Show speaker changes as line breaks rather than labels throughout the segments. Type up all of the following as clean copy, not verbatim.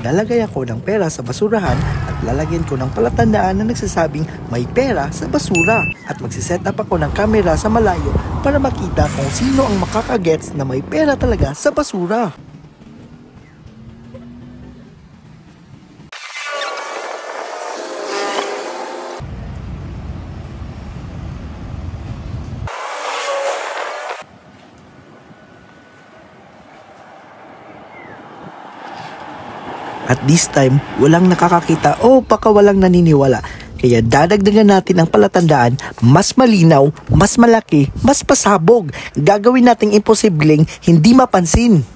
maglalagay ako ng pera sa basurahan at lalagyan ko ng palatandaan na nagsasabing may pera sa basura. At magsiset up ako ng camera sa malayo para makita kung sino ang makakagets na may pera talaga sa basura. At this time, walang nakakakita o baka walang naniniwala. Kaya dadagdagan natin ang palatandaan, mas malinaw, mas malaki, mas pasabog. Gagawin nating imposibleng hindi mapansin.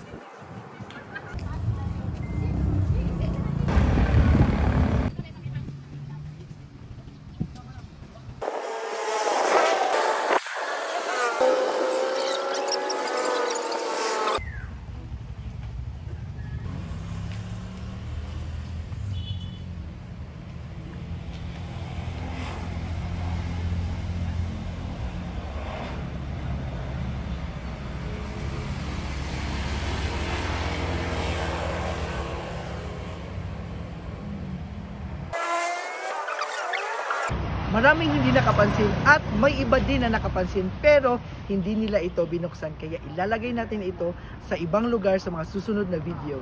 Maraming hindi nakapansin at may iba din na nakapansin pero hindi nila ito binuksan, kaya ilalagay natin ito sa ibang lugar sa mga susunod na video.